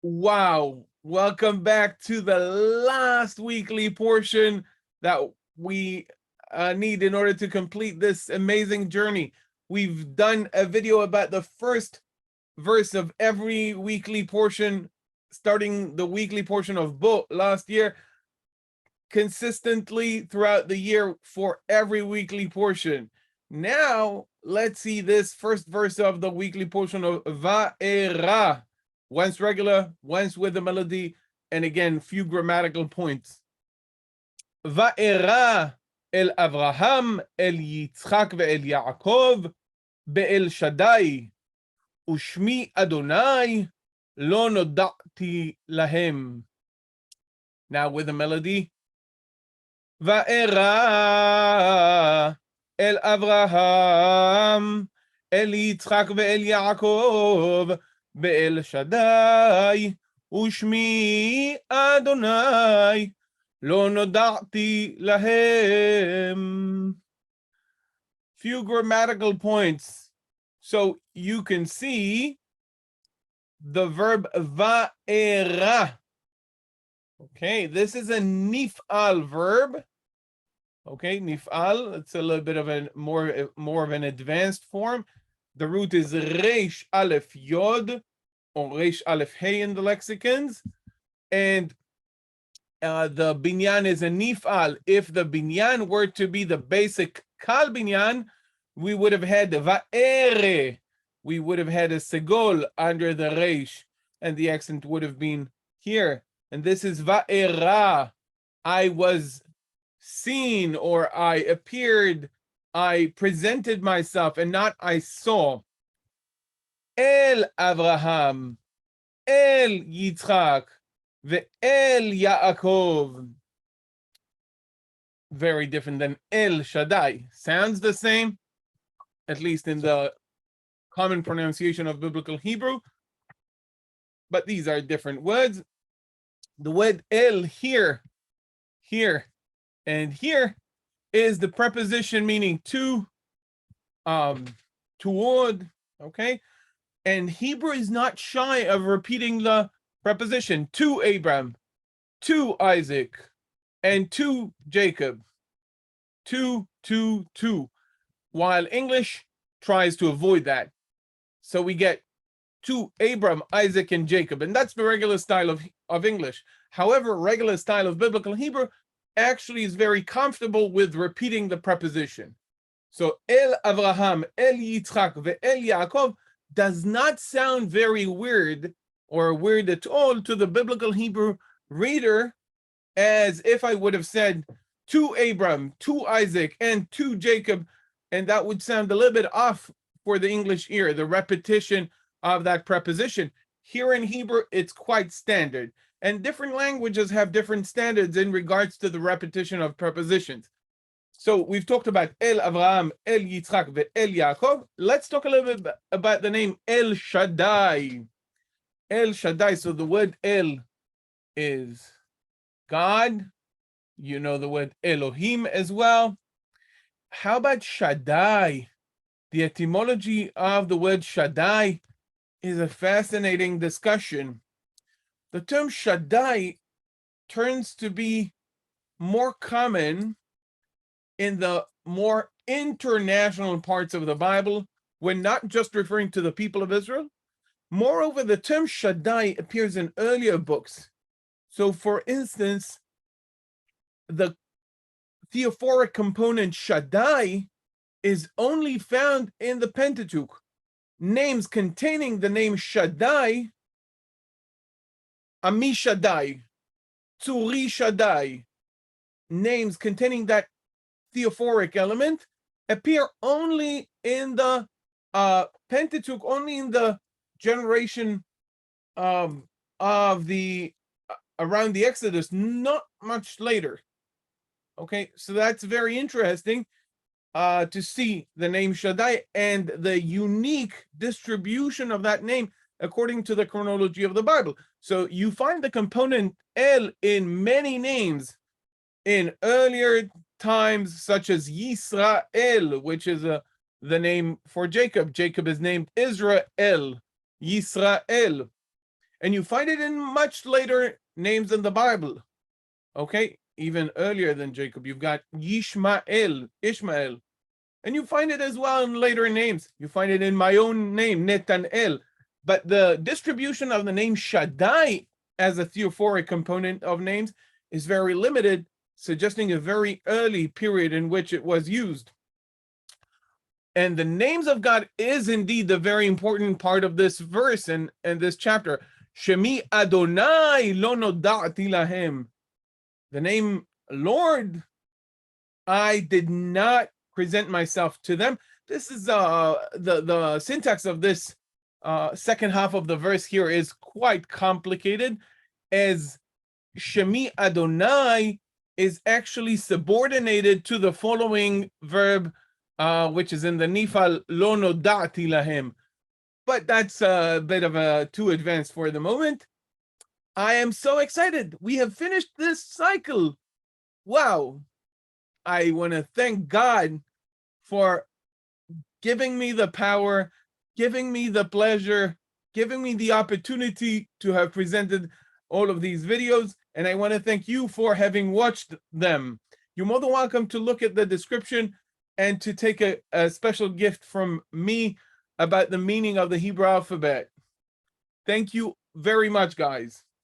Wow. Welcome back to the last weekly portion that we need in order to complete this amazing journey. We've done a video about the first verse of every weekly portion, starting the weekly portion of Bo last year, consistently throughout the year for every weekly portion. Now, let's see this first verse of the weekly portion of Va'era. Once regular, once with the melody, and again, few grammatical points. Va'era el Avraham, el Yitzchak ve'el Yaakov, be'el Shaddai, ushmi Adonai, lo noda'ti lahem. Now with the melody. Va'era el Avraham, el Yitzchak ve'el Yaakov, באל שדי, ושמי אדוני, לא נודעתי להם. Few grammatical points. So you can see the verb va'era. Okay, this is a nif'al verb. Okay, nif'al, it's a little bit of a more of an advanced form. The root is Reish Aleph Yod, or Reish Aleph Hey in the lexicons. And the binyan is a nif'al. If the binyan were to be the basic kal binyan, we would have had va'ere. We would have had a segol under the Reish, and the accent would have been here. And this is va'era. I was seen, or I appeared, I presented myself, and not I saw. El Avraham, El Yitzchak, ve'el Yaakov. Very different than El Shaddai. Sounds the same, at least in the common pronunciation of biblical Hebrew, but these are different words. The word El here, and here is the preposition meaning to, toward, okay? And Hebrew is not shy of repeating the preposition to Abraham, to Isaac, and to Jacob. To, while English tries to avoid that. So we get to Abraham, Isaac, and Jacob, and that's the regular style of English. However, regular style of biblical Hebrew actually is very comfortable with repeating the preposition. So El Avraham, El Yitzchak, ve'el Yaakov does not sound very weird or weird at all to the biblical Hebrew reader, as if I would have said to Abram, to Isaac, and to Jacob, and that would sound a little bit off for the English ear, the repetition of that preposition. Here in Hebrew, it's quite standard. And different languages have different standards in regards to the repetition of prepositions. So we've talked about El Avraham, El Yitzchak, ve'el Yaakov. Let's talk a little bit about the name El Shaddai. El Shaddai, so the word El is God. You know the word Elohim as well. How about Shaddai? The etymology of the word Shaddai is a fascinating discussion. The term Shaddai turns to be more common in the more international parts of the Bible, when not just referring to the people of Israel. Moreover, the term Shaddai appears in earlier books. So, for instance, the theophoric component Shaddai is only found in the Pentateuch. Names containing the name Shaddai, Ami Shaddai, Tzuri Shaddai, names containing that theophoric element appear only in the Pentateuch, only in the generation of the around the Exodus, not much later. Okay, so that's very interesting to see the name Shaddai and the unique distribution of that name according to the chronology of the Bible. So you find the component El in many names in earlier times, such as Yisrael, which is the name for Jacob. Jacob is named Israel, Yisrael. And you find it in much later names in the Bible. Okay, even earlier than Jacob, you've got Ishmael. And you find it as well in later names. You find it in my own name, Netanel. But the distribution of the name Shaddai as a theophoric component of names is very limited, suggesting a very early period in which it was used. And the names of God is indeed the very important part of this verse and this chapter. Shemi Adonai lo noda'ti lahem. The name Lord, I did not present myself to them. This is the syntax of this second half of the verse here is quite complicated, as Shemi Adonai is actually subordinated to the following verb, which is in the Nifal, lo noda'ti lahem. But that's a bit of a too advanced for the moment. I am so excited. We have finished this cycle. Wow. I want to thank God for giving me the power, giving me the pleasure, giving me the opportunity to have presented all of these videos. And I want to thank you for having watched them. You're more than welcome to look at the description and to take a special gift from me about the meaning of the Hebrew alphabet. Thank you very much, guys.